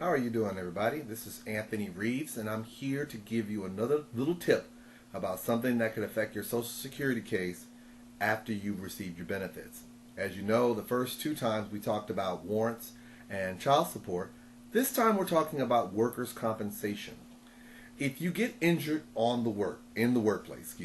How are you doing, everybody? This is Anthony Reeves, and I'm here to give you another little tip about something that could affect your Social Security case after you've received your benefits. As you know, the first two times we talked about warrants and child support. This time we're talking about workers' compensation. If you get injured in the workplace,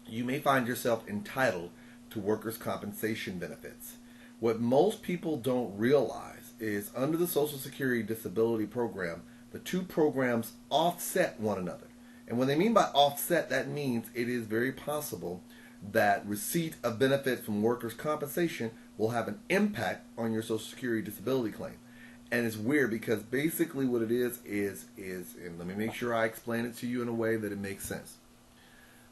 you may find yourself entitled to workers' compensation benefits. What most people don't realize is under the Social Security Disability Program, the two programs offset one another. And what they mean by offset, that means it is very possible that receipt of benefits from workers' compensation will have an impact on your Social Security disability claim. And it's weird because basically what it is, and let me make sure I explain it to you in a way that it makes sense.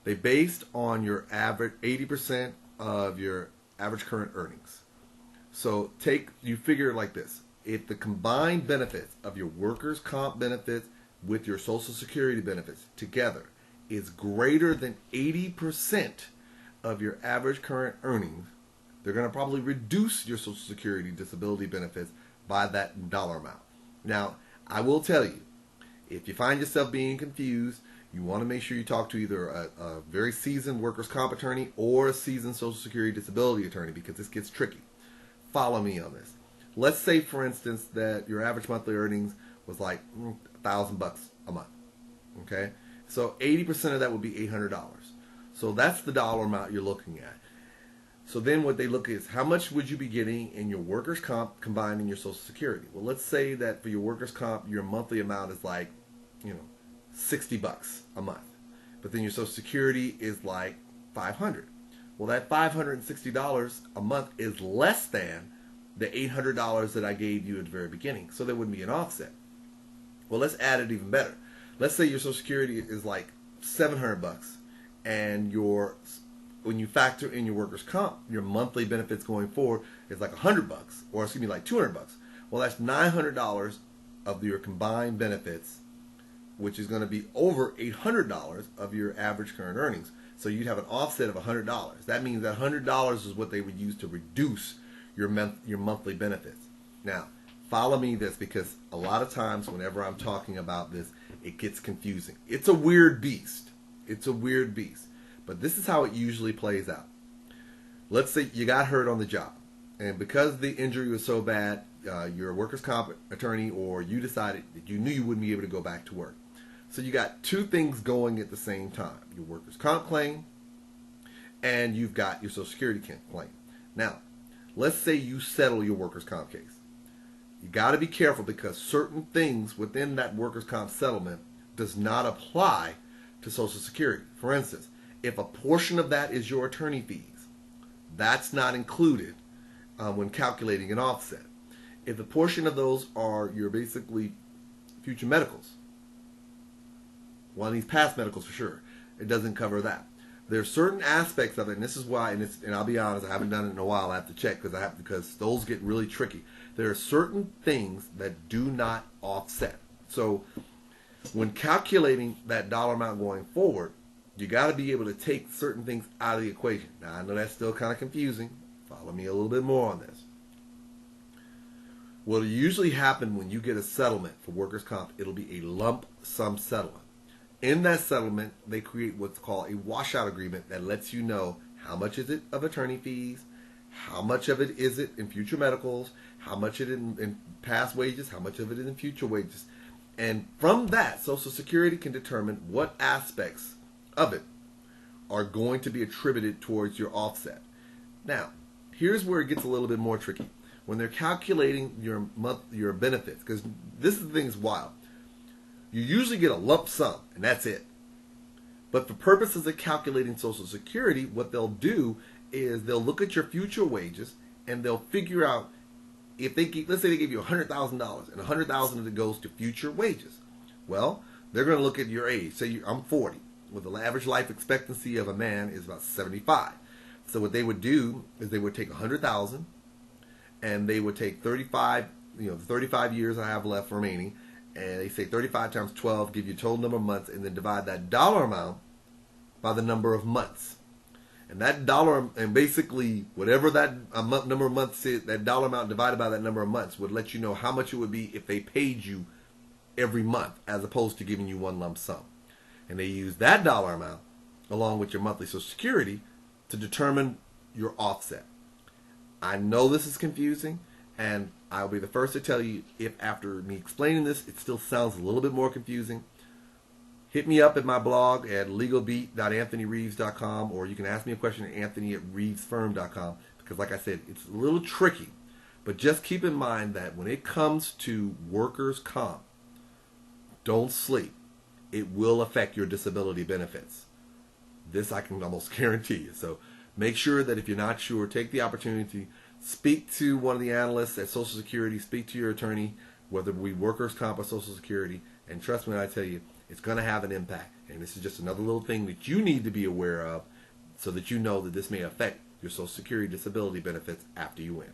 They based on your average 80% of your average current earnings. So you figure it like this. If the combined benefits of your workers' comp benefits with your Social Security benefits together is greater than 80% of your average current earnings, they're going to probably reduce your Social Security disability benefits by that dollar amount. Now, I will tell you, if you find yourself being confused, you want to make sure you talk to either a very seasoned workers' comp attorney or a seasoned Social Security disability attorney, because this gets tricky. Follow me on this. Let's say, for instance, that your average monthly earnings was like $1,000 a month. Okay, so 80% of that would be $800. So that's the dollar amount you're looking at. So then what they look at is how much would you be getting in your workers' comp combined in your Social Security. Well, let's say that for your workers' comp, your monthly amount is like, $60 a month, but then your Social Security is like $500. Well, that $560 a month is less than the $800 that I gave you at the very beginning, so there wouldn't be an offset. Well, let's add it even better. Let's say your Social Security is like $700, and when you factor in your workers' comp, your monthly benefits going forward is like $100, or like $200. Well, that's $900 of your combined benefits, which is going to be over $800 of your average current earnings. So you'd have an offset of $100. That means that $100 is what they would use to reduce your monthly benefits. Now, follow me this, because a lot of times whenever I'm talking about this, it gets confusing. It's a weird beast. But this is how it usually plays out. Let's say you got hurt on the job, and because the injury was so bad, your workers' comp attorney or you decided that you knew you wouldn't be able to go back to work. So you got two things going at the same time: your workers' comp claim, and you've got your Social Security claim. Now, let's say you settle your workers' comp case. You got to be careful, because certain things within that workers' comp settlement does not apply to Social Security. For instance, if a portion of that is your attorney fees, that's not included when calculating an offset. If a portion of those are your basically future medicals, well, these past medicals for sure, it doesn't cover that. There's certain aspects of it, and this is why, and I'll be honest, I haven't done it in a while. I have to check because those get really tricky. There are certain things that do not offset. So when calculating that dollar amount going forward, you got to be able to take certain things out of the equation. Now, I know that's still kind of confusing. Follow me a little bit more on this. What will usually happen when you get a settlement for workers' comp, it'll be a lump sum settlement. In that settlement, they create what's called a washout agreement that lets you know how much is it of attorney fees, how much of it is it in future medicals, how much it is in past wages, how much of it is in future wages. And from that, Social Security can determine what aspects of it are going to be attributed towards your offset. Now, here's where it gets a little bit more tricky. When they're calculating your benefits, because this is the thing that's wild. You usually get a lump sum, and that's it. But for purposes of calculating Social Security, what they'll do is they'll look at your future wages, and they'll figure out if let's say they give you $100,000, and $100,000 of it goes to future wages. Well, they're going to look at your age. Say I'm 40. Well, the average life expectancy of a man is about 75. So what they would do is they would take $100,000, and they would take 35 years I have left remaining, and they say 35 times 12 give you a total number of months, and then divide that dollar amount by the number of months. And that dollar, and basically whatever that number of months is, that dollar amount divided by that number of months would let you know how much it would be if they paid you every month as opposed to giving you one lump sum. And they use that dollar amount along with your monthly Social Security to determine your offset. I know this is confusing, and I'll be the first to tell you if after me explaining this it still sounds a little bit more confusing. Hit me up at my blog at legalbeat.anthonyreeves.com, or you can ask me a question at anthony@reevesfirm.com, because like I said, it's a little tricky. But just keep in mind that when it comes to workers' comp, don't sleep. It will affect your disability benefits. This I can almost guarantee you. So make sure that if you're not sure, take the opportunity, speak to one of the analysts at Social Security, speak to your attorney, whether we workers' comp or Social Security, and trust me when I tell you, it's going to have an impact. And this is just another little thing that you need to be aware of so that you know that this may affect your Social Security disability benefits after you win.